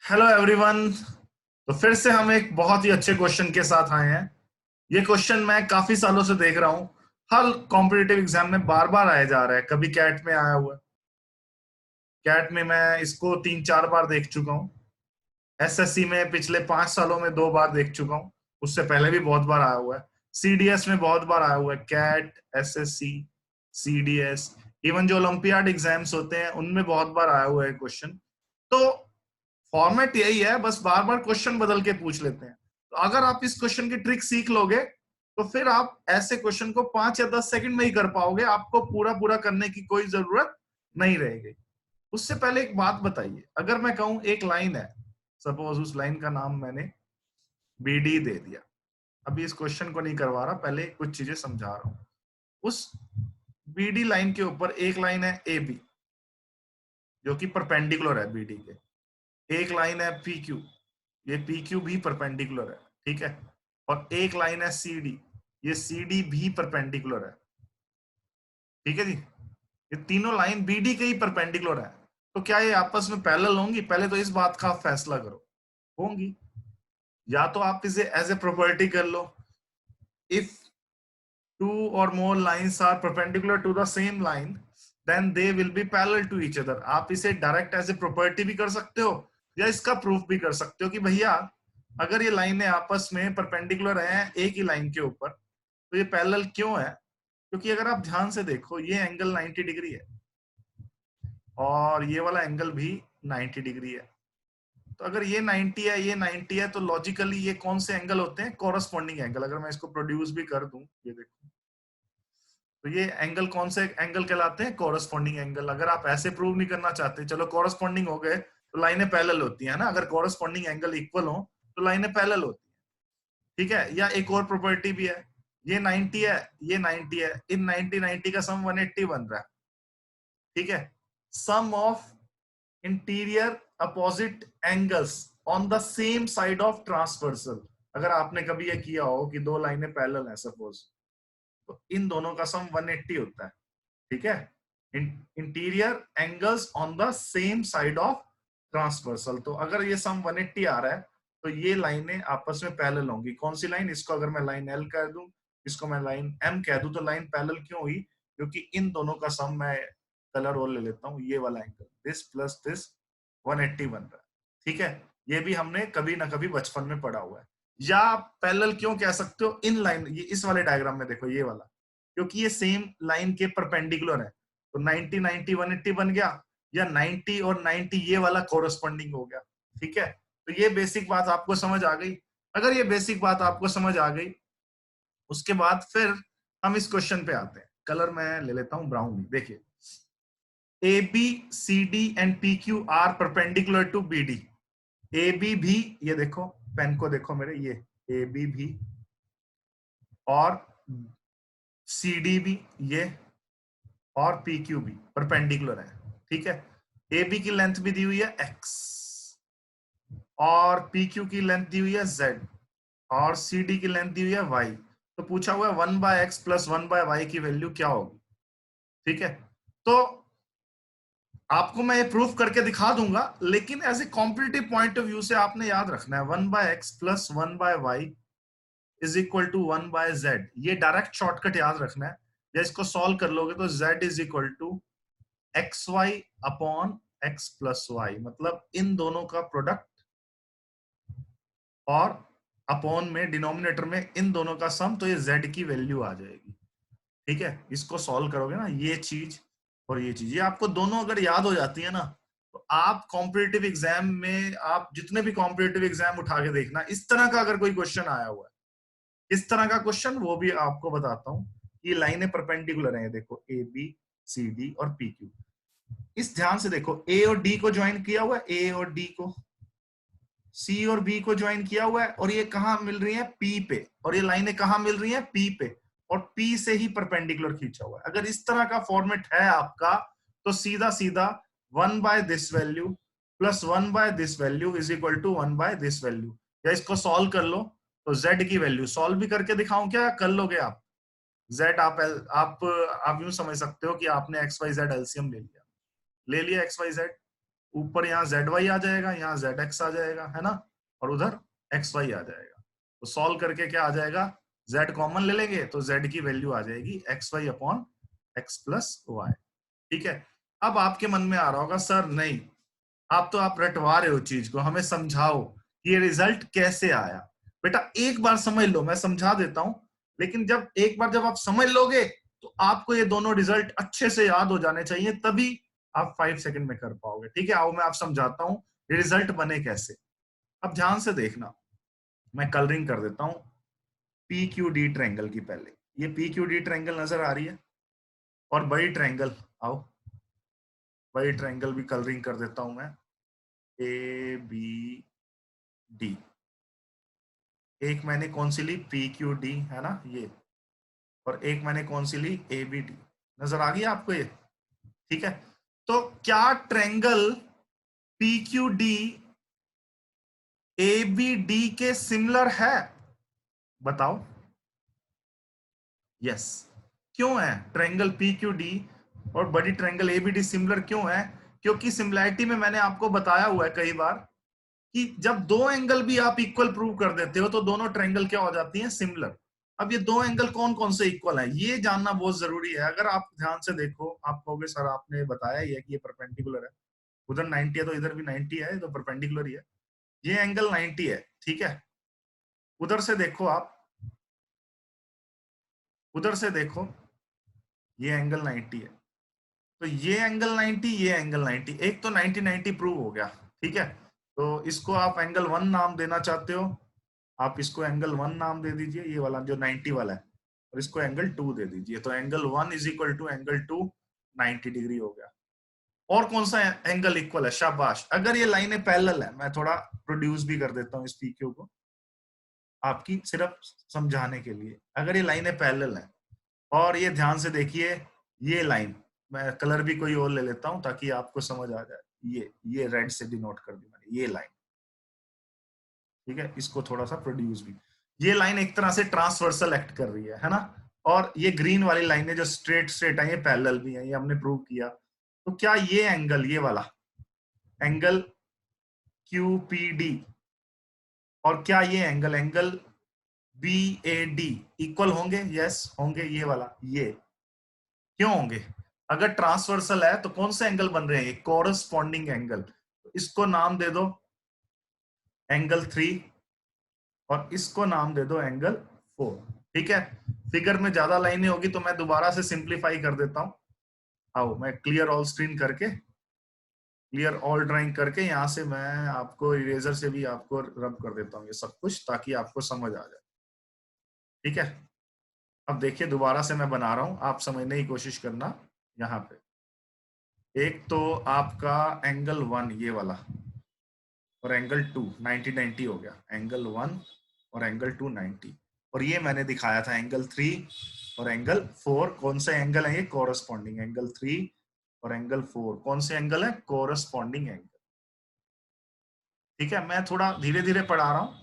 Hello everyone. तो फिर से हम एक बहुत ही अच्छे क्वेश्चन के साथ आए हैं। ये क्वेश्चन मैं काफी सालों से देख रहा हूँ, हर कॉम्पिटिटिव एग्जाम में बार बार आया जा रहा है। कभी कैट में आया हुआ है, कैट में मैं इसको 3-4 बार देख चुका हूँ। एसएससी में पिछले 5 सालों में 2 बार देख चुका हूँ। उससे पहले भी बहुत बार आया हुआ है। सीडीएस में बहुत बार आया हुआ है, कैट, एसएससी, सीडीएस, इवन जो ओलंपियाड एग्जाम्स होते हैं उनमें बहुत बार आया हुआ है क्वेश्चन। तो फॉर्मेट यही है, बस बार बार क्वेश्चन बदल के पूछ लेते हैं। तो अगर आप इस क्वेश्चन की ट्रिक सीख लोगे तो फिर आप ऐसे क्वेश्चन को 5 या 10 सेकंड में ही कर पाओगे। आपको पूरा पूरा करने की कोई जरूरत नहीं रहेगी। उससे पहले एक बात बताइए, अगर मैं कहूं एक लाइन है, सपोज उस लाइन का नाम मैंने बीडी दे दिया। अभी इस क्वेश्चन को नहीं करवा रहा, पहले कुछ चीजें समझा रहा हूं। उस बीडी लाइन के ऊपर एक लाइन है ए बी, जो कि परपेंडिकुलर है बीडी के। एक लाइन है पी क्यू, ये पी क्यू भी परपेंडिकुलर है, ठीक है। और एक लाइन है सी डी, ये सी डी भी परपेंडिकुलर है, ठीक है जी। ये तीनों लाइन बीडी के ही परपेंडिकुलर है। तो क्या ये आपस में पैरेलल होंगी? पहले तो इस बात का आप फैसला करो। होंगी। या तो आप इसे एज ए प्रॉपर्टी कर लो, इफ टू और more lines are perpendicular to the same line then they will be parallel to each other. आप इसे डायरेक्ट एज ए प्रॉपर्टी भी कर सकते हो, या इसका प्रूफ भी कर सकते हो कि भैया अगर ये लाइनें आपस में परपेंडिकुलर हैं एक ही लाइन के ऊपर, तो ये पैरेलल क्यों है? क्योंकि अगर आप ध्यान से देखो, ये एंगल 90 डिग्री है और ये वाला एंगल भी 90 डिग्री है। तो अगर ये 90 है, ये 90 है, तो लॉजिकली ये कौन से एंगल होते हैं? Corresponding angle. अगर मैं इसको प्रोड्यूस भी कर दूं, ये देखो, तो ये एंगल कौन से एंगल कहलाते हैं? Corresponding angle. अगर आप ऐसे प्रूव नहीं करना चाहते, चलो कॉरस्पॉन्डिंग हो गए तो लाइनें पैरेलल होती है ना। अगर कॉरस्पॉन्डिंग एंगल इक्वल हो तो लाइनें पैरेलल होती है, ठीक है। या एक और प्रॉपर्टी भी है, ये 90 है, ये 90 है, इन 90 90 का सम 180 बन रहा है, ठीक है। Sum of interior opposite angles on the same side of transversal. अगर आपने कभी ये किया हो कि दो लाइनें पैरेलल हैं सपोज, तो इन दोनों का सम 180 होता है, ठीक है। Interior angles on the same side of transversal. तो अगर ये सम 180 आ रहा है तो ये लाइनें आपस में पैरेलल होंगी। कौन सी लाइन? इसको अगर मैं लाइन एल कह दूं, इसको मैं लाइन एम कह दूं, तो लाइन पैरेलल क्यों हुई? क्योंकि इन दोनों का सम, मैं कलर और ले लेता हूं, ये वाला एंगल, दिस प्लस दिस 180 बन रहा है, ठीक है। ये भी हमने कभी ना कभी बचपन में पढ़ा हुआ है। या पैरेलल क्यों कह सकते हो? इन लाइन, ये इस वाले डायग्राम में देखो, ये वाला, क्योंकि ये सेम लाइन के परपेंडिकुलर है, तो 90 90 180 बन गया, या 90 और 90 ये वाला कोरस्पॉन्डिंग हो गया, ठीक है। तो ये बेसिक बात आपको समझ आ गई। अगर ये बेसिक बात आपको समझ आ गई, उसके बाद फिर हम इस क्वेश्चन पे आते हैं। कलर मैं ले लेता हूं ब्राउन। देखिए, A B C D and P Q R perpendicular to B D. A B भी, ये देखो, पेन को देखो मेरे, ये ए बी भी और सी डी भी, ये और पी क्यू भी परपेंडिकुलर है, ठीक है। ए बी की लेंथ भी दी हुई है x, और पी क्यू की लेंथ दी हुई है z, और सी डी की लेंथ दी हुई है y। तो पूछा हुआ है 1/x प्लस 1/y की वैल्यू क्या होगी, ठीक है। तो आपको मैं ये प्रूफ करके दिखा दूंगा, लेकिन as a competitive point of view से आपने याद रखना है 1/x plus 1/y is equal to 1/z। ये डायरेक्ट शॉर्टकट याद रखना है। या इसको सॉल्व कर लोगे तो z is equal to x Y upon x plus y, मतलब इन दोनों का प्रोडक्ट और अपॉन में डिनोमिनेटर में इन दोनों का सम, तो ये z की वैल्यू आ जाएगी, ठीक है। इसको सॉल्व करोगे ना, ये चीज और ये चीज, ये आपको दोनों अगर याद हो जाती है ना, तो आप कॉम्पिटिटिव एग्जाम में, आप जितने भी कॉम्पिटिटिव एग्जाम उठा के देखना, इस तरह का अगर कोई क्वेश्चन आया हुआ है, इस तरह का क्वेश्चन, वो भी आपको बताता हूं। ये लाइनें परपेंडिकुलर हैं, देखो ए बी सी डी और पी क्यू। इस ध्यान से देखो, ए और डी को ज्वाइन किया हुआ है, ए और डी को, सी और बी को ज्वाइन किया हुआ है, और ये कहां मिल रही है? पी पे। और ये लाइनें कहां मिल रही हैं? पी पे, और पी से ही परपेंडिकुलर खींचा हुआ है। अगर इस तरह का फॉर्मेट है आपका, तो सीधा सीधा 1/दिस वैल्यू प्लस 1/दिस वैल्यू इज इक्वल टू 1/दिस वैल्यू। या इसको सॉल्व कर लो, तो z की वैल्यू सॉल्व भी करके दिखाऊं क्या? कर लोगे आप? z आप यूं समझ सकते हो कि आपने एक्स वाई जेड एलसीएम ले लिया, ले लिया एक्स वाई जेड, ऊपर यहाँ जेड वाई आ जाएगा, यहाँ जेड एक्स आ जाएगा, है ना, और उधर एक्स वाई आ जाएगा। तो सॉल्व करके क्या आ जाएगा, जेड कॉमन ले लेंगे तो जेड की वैल्यू आ जाएगी x Y upon x plus y. ठीक है। अब आपके मन में आ रहा होगा सर नहीं, आप रटवा रहे हो चीज को, हमें समझाओ ये रिजल्ट कैसे आया। बेटा एक बार समझ लो, मैं समझा देता हूं, लेकिन एक बार जब आप समझ लोगे तो आपको ये दोनों रिजल्ट अच्छे से याद हो जाने चाहिए, तभी आप 5 सेकंड में कर पाओगे। ठीक है, आओ मैं आप समझाता हूं ये रिजल्ट बने कैसे। अब ध्यान से देखना, मैं कलरिंग कर देता हूं पी क्यू डी ट्रायंगल की। पहले ये पी क्यू डी ट्रायंगल नजर आ रही है, और बड़ी ट्रायंगल, आओ बड़ी ट्रायंगल भी कलरिंग कर देता हूं मैं, ए बी डी। एक मैंने कौन सी ली, पी क्यू डी, है ना ये, और एक मैंने कौन सी ली, ए बी डी। नजर आ गई आपको ये? ठीक है। तो क्या triangle P Q D A B D के सिमिलर है? बताओ। यस। क्यों है ट्रायंगल पी क्यू डी और बड़ी triangle A B D similar क्यों है? क्योंकि सिमिलैरिटी में मैंने आपको बताया हुआ है कई बार कि जब दो एंगल भी आप इक्वल प्रूव कर देते हो तो दोनों ट्रायंगल क्या हो जाती हैं, सिमिलर। अब ये दो एंगल कौन कौन से इक्वल है ये जानना बहुत जरूरी है। अगर आप ध्यान से देखो, आप कहोगे सर आपने बताया ही है कि ये परपेंडिकुलर है, उधर 90 है तो इधर भी 90 है, तो परपेंडिकुलर ही है। ये एंगल 90 है, ठीक है। उधर से देखो आप, उधर से देखो, ये एंगल 90 है, तो ये एंगल 90, ये एंगल 90, एक तो 90 90 प्रूव हो गया। ठीक है, तो इसको आप एंगल 1 नाम देना चाहते हो, आप इसको एंगल 1 नाम दे दीजिए, ये वाला जो 90 वाला है, और इसको एंगल 2 दे दीजिए, तो angle 1 is equal to angle 2 90 degree हो गया। और कौन सा एंगल इक्वल है? शाबाश। अगर ये लाइनें पैरेलल है, मैं थोड़ा प्रोड्यूस भी कर देता हूँ इस पीक्यू को आपकी सिर्फ समझाने के लिए। अगर ये लाइनें पैरेलल है, और ये ध्यान से देखिए, ये लाइन, मैं कलर भी कोई और ले लेता हूं ताकि आपको समझ आ जाए, ये रेड से डिनोट कर दी मैंने, ये लाइन। ठीक है, इसको थोड़ा सा प्रोड्यूस भी, ये लाइन एक तरह से ट्रांसवर्सल एक्ट कर रही है ना। और ये ग्रीन वाली लाइन है जो स्ट्रेट स्ट्रेट है, ये पैरेलल भी है, ये हमने प्रूव किया। तो क्या ये एंगल, ये वाला एंगल QPD, और क्या ये एंगल एंगल BAD इक्वल होंगे? यस होंगे। ये वाला, ये क्यों होंगे? अगर ट्रांसवर्सल है तो कौन से एंगल बन रहे हैं? Corresponding angle. इसको नाम दे दो एंगल 3, और इसको नाम दे दो एंगल 4। ठीक है, फिगर में ज्यादा लाइनें होगी तो मैं दोबारा से सिंप्लीफाई कर देता हूं। आओ मैं क्लियर ऑल स्क्रीन करके, क्लियर ऑल ड्राइंग करके यहां से मैं आपको इरेजर से भी आपको रब कर देता हूं ये सब कुछ, ताकि आपको समझ आ जाए। ठीक है, अब देखिए दोबारा से मैं बना रहा हूं, आप समझने की कोशिश करना। यहाँ पे एक तो आपका एंगल 1 ये वाला, और एंगल 2 90 90 हो गया, एंगल 1 और एंगल 2 90, और ये मैंने दिखाया था एंगल 3 और एंगल 4। कौन से एंगल है ये? कोरस्पॉन्डिंग एंगल 3 और एंगल 4 कौन से एंगल है? Corresponding angle. ठीक है, मैं थोड़ा धीरे धीरे पढ़ा रहा हूं,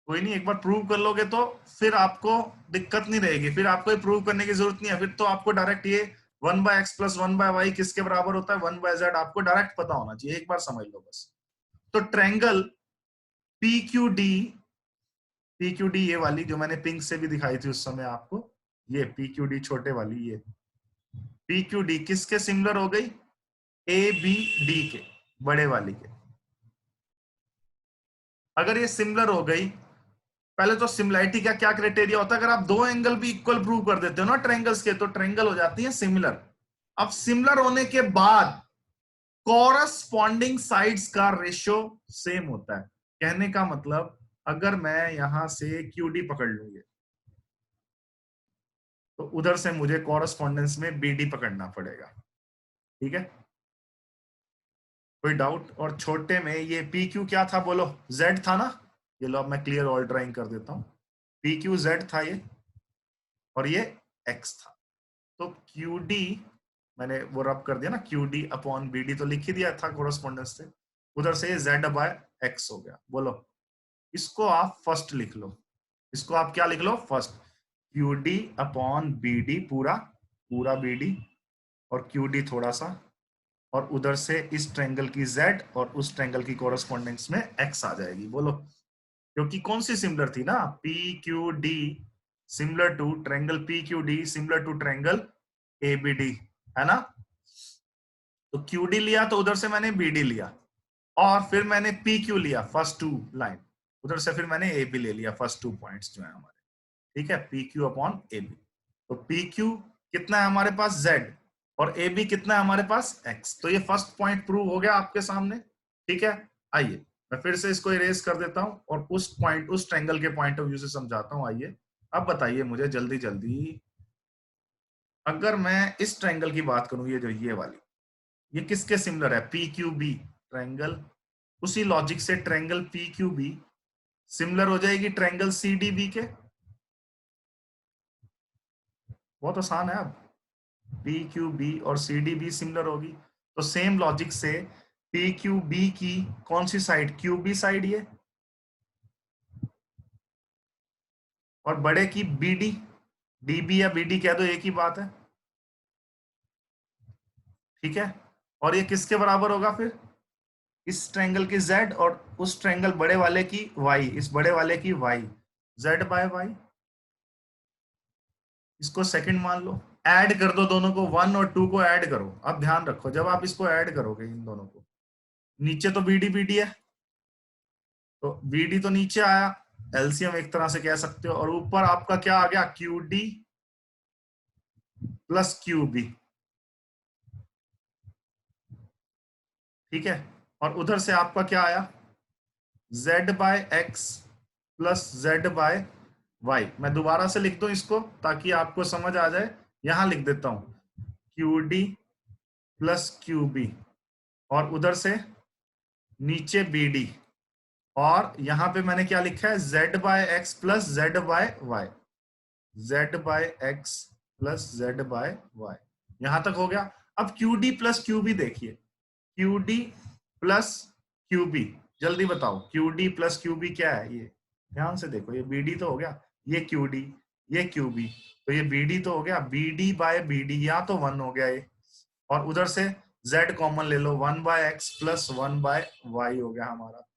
कोई नहीं, एक बार प्रूव कर लोगे तो फिर आपको दिक्कत नहीं रहेगी, फिर आपको ये प्रूव करने की जरूरत नहीं है, फिर तो आपको डायरेक्ट ये 1/x प्लस 1/y किसके बराबर होता है? 1/z आपको डायरेक्ट पता होना चाहिए, एक बार समझ लो बस। तो ट्रायंगल PQD, PQD ये वाली जो मैंने पिंक से भी दिखाई थी उस समय आपको, ये PQD छोटे वाली, ये PQD किसके सिमिलर हो गई? ABD के, बड़े वाली के। अगर ये सिमिलर हो गई, पहले तो सिमिलैरिटी का क्या क्राइटेरिया होता है? अगर आप दो एंगल भी इक्वल प्रूव कर देते हो ना ट्रायंगल्स के, तो ट्रायंगल हो जाती है सिमिलर। अब सिमिलर होने के बाद कॉरस्पॉन्डिंग साइड्स का रेशियो सेम होता है। कहने का मतलब, अगर मैं यहां से QD पकड़ लूंगी तो उधर से मुझे कॉरस्पॉन्डेंस में BD पकड़ना पड़ेगा। ठीक है, कोई डाउट? और छोटे में ये PQ क्या था बोलो? Z था ना। ये लो अब मैं क्लियर ऑल ड्राइंग कर देता हूं, PQ Z था ये, और ये X था। तो QD मैंने वो रब कर दिया ना, QD अपॉन BD तो लिख ही दिया था कोरस्पॉन्डेंस से, उधर से ये Z/X हो गया। बोलो, इसको आप फर्स्ट लिख लो, इसको आप क्या लिख लो? फर्स्ट। QD अपॉन BD पूरा, पूरा BD, और QD थोड़ा सा, और उधर से इस ट्रायंगल की z और उस ट्रायंगल की कोरस्पॉन्डेंस में x आ जाएगी। बोलो, क्योंकि कौन सी सिमिलर थी ना, P Q D similar to triangle P Q D similar to triangle ABD, है ना। तो क्यू डी लिया तो उधर से मैंने बी डी लिया, और फिर मैंने पी क्यू लिया फर्स्ट टू लाइन, उधर से फिर मैंने ए बी ले लिया फर्स्ट 2 पॉइंट्स जो है हमारे। ठीक है, P Q upon A B. तो पी क्यू कितना है हमारे पास जेड, और ए बी कितना है हमारे पास एक्स। तो ये फर्स्ट पॉइंट प्रूव हो गया आपके सामने। ठीक है, आइए मैं फिर से इसको इरेज कर देता हूं और उस पॉइंट उस ट्रायंगल के पॉइंट ऑफ व्यू से समझाता हूं। आइए अब बताइए मुझे जल्दी जल्दी, अगर मैं इस ट्रायंगल की बात करूं, ये जो ये वाली, ये किसके सिमिलर है, पी क्यू बी ट्रायंगल। उसी लॉजिक से triangle P Q B similar हो जाएगी ट्रायंगल सी डी बी के। बहुत आसान है। अब पी क्यू बी और सी डी बी सिमिलर होगी, तो सेम लॉजिक से पी क्यू बी की कौन सी साइड, क्यू बी साइड ये, और बड़े की बी डी, डी बी या बी डी कह दो, एक ही बात है। ठीक है, और ये किसके बराबर होगा फिर, इस ट्रायंगल की z और उस ट्रायंगल बड़े वाले की y, इस बड़े वाले की y, z बाय y। इसको सेकंड मान लो, ऐड कर दो दोनों को, 1 और 2 को ऐड करो। अब ध्यान रखो, जब आप इसको ऐड करोगे इन दोनों को, नीचे तो बी डी है, तो बी डी तो नीचे आया, एलसीएम एक तरह से कह सकते हो, और ऊपर आपका क्या आ गया, Q D plus Q B. ठीक है, और उधर से आपका क्या आया, z by x plus Z by y. मैं दोबारा से लिख दूं इसको ताकि आपको समझ आ जाए, यहां लिख देता हूं, Q D plus Q B, और उधर से नीचे बी डी, और यहां पे मैंने क्या लिखा है, z by x plus Z by Y, z by x plus Z by Y. यहां तक हो गया। अब Q D plus Q B देखिए, Q D plus Q B, जल्दी बताओ Q D plus Q B क्या है, ये ध्यान से देखो, ये बी डी तो हो गया, ये क्यू डी, ये क्यू बी, तो ये बी डी तो हो गया, B D by B D, या तो 1 हो गया ये, और उधर से z कॉमन ले लो, 1 by x plus 1 by y हो गया हमारा,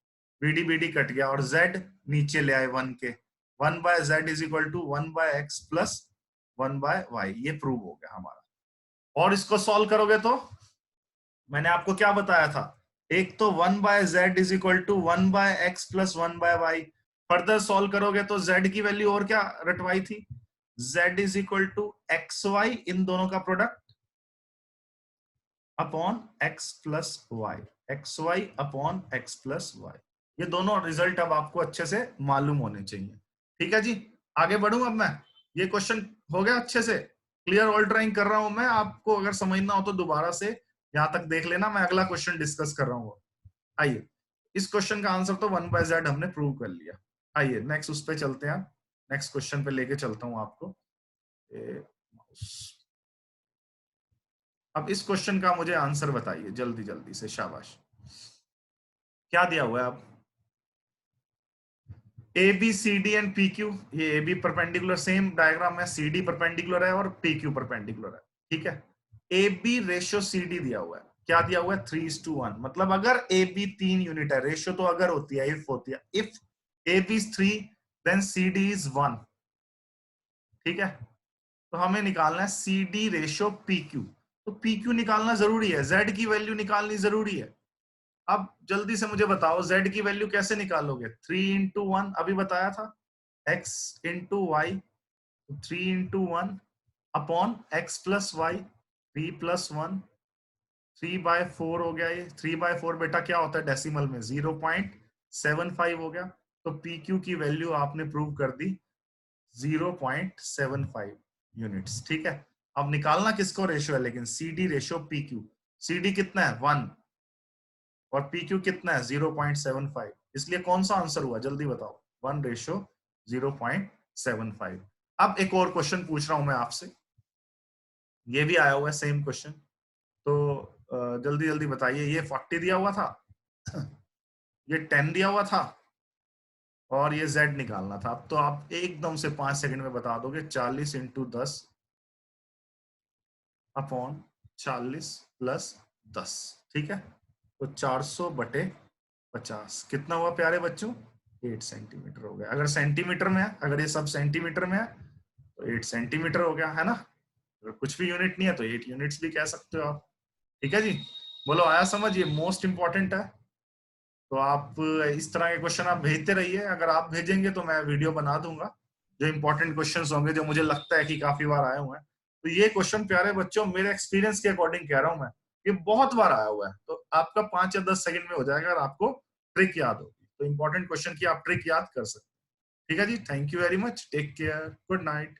बी डी कट गया, और z नीचे ले आए 1 के, 1 by z is equal to 1 by x plus 1 by y. ये प्रूव हो गया हमारा। और इसको सॉल्व करोगे तो मैंने आपको क्या बताया था, एक तो 1 by z is equal to 1 by x plus 1 by y. Further solve करोगे तो z की वैल्यू और क्या रटवाई थी, z is equal to x Y, इन दोनों का product upon x plus Y, X Y upon x plus Y. ये दोनों रिजल्ट अब आपको अच्छे से मालूम होने चाहिए। ठीक है जी, आगे बढ़ूं अब मैं, ये क्वेश्चन हो गया अच्छे से क्लियर, ऑल ड्राइंग कर रहा हूं मैं, आपको अगर समझना हो तो दोबारा से यहां तक देख लेना, मैं अगला क्वेश्चन डिस्कस कर रहा हूँ। आइए, इस क्वेश्चन का आंसर तो 1 बाय जेड हमने प्रूव कर लिया। आइए नेक्स्ट उस पे चलते हैं, नेक्स्ट क्वेश्चन पे लेके चलता हूं आपको। अब इस क्वेश्चन का मुझे आंसर बताइए जल्दी जल्दी से, शाबाश। क्या दिया हुआ है, अब A B C D and P Q, ये A B perpendicular, same diagram है, सी डी परपेंडिकुलर है और पी क्यू परपेंडिकुलर है। ठीक है, A B ratio C D दिया हुआ है, क्या दिया हुआ है, 3:1। मतलब अगर ए बी 3 यूनिट है, रेशियो तो अगर होती है, इफ होती है, if A B is 3 then C D is 1। ठीक है, तो हमें निकालना है C D ratio P Q, तो पी क्यू निकालना जरूरी है, जेड की वैल्यू निकालनी जरूरी है। अब जल्दी से मुझे बताओ z की वैल्यू कैसे निकालोगे, 3:1 अभी बताया था, x into y, 3:1 upon x plus y, 3+1, 3/4 हो गया ये, 3/4 बेटा क्या होता है डेसिमल में, 0.75 हो गया। तो pq की वैल्यू आपने प्रूव कर दी 0.75 यूनिट्स। ठीक है, अब निकालना किसको रेशियो है, लेकिन cd रेशियो pq, cd कितना है 1 और PQ कितना है 0.75, इसलिए कौन सा आंसर हुआ जल्दी बताओ, 1:0.75। अब एक और क्वेश्चन पूछ रहा हूं मैं आपसे, ये भी आया हुआ है सेम क्वेश्चन, तो जल्दी जल्दी बताइए। ये 40 दिया हुआ था, ये 10 दिया हुआ था, और ये z निकालना था। अब तो आप एकदम से 5 सेकंड में बता दोगे, 40 × 10 अपॉन 40 प्लस 10। ठीक है, तो 400 बटे 50 कितना हुआ प्यारे बच्चों? 8 सेंटीमीटर हो गया। अगर सेंटीमीटर में है, अगर ये सब सेंटीमीटर में है तो 8 सेंटीमीटर हो गया, है ना? अगर कुछ भी यूनिट नहीं है तो 8 यूनिट्स भी कह सकते हो आप। ठीक है जी, बोलो आया समझ? ये मोस्ट इंपॉर्टेंट है। तो आप इस तरह के क्वेश्चन आप भेजते रहिए। अगर आप भेजेंगे तो मैं वीडियो बना दूंगा जो इंपॉर्टेंट क्वेश्चंस होंगे, जो मुझे लगता है कि काफी बार आए हुए हैं। तो ये क्वेश्चन प्यारे बच्चों मेरे एक्सपीरियंस के अकॉर्डिंग कह रहा हूं मैं, ये बहुत बार आया हुआ है। तो आपका 5 या 10 सेकंड में हो जाएगा अगर आपको ट्रिक याद होगी। तो इंपॉर्टेंट क्वेश्चन की आप ट्रिक याद कर सकते हैं। ठीक है जी, thank you very much, take care, good night.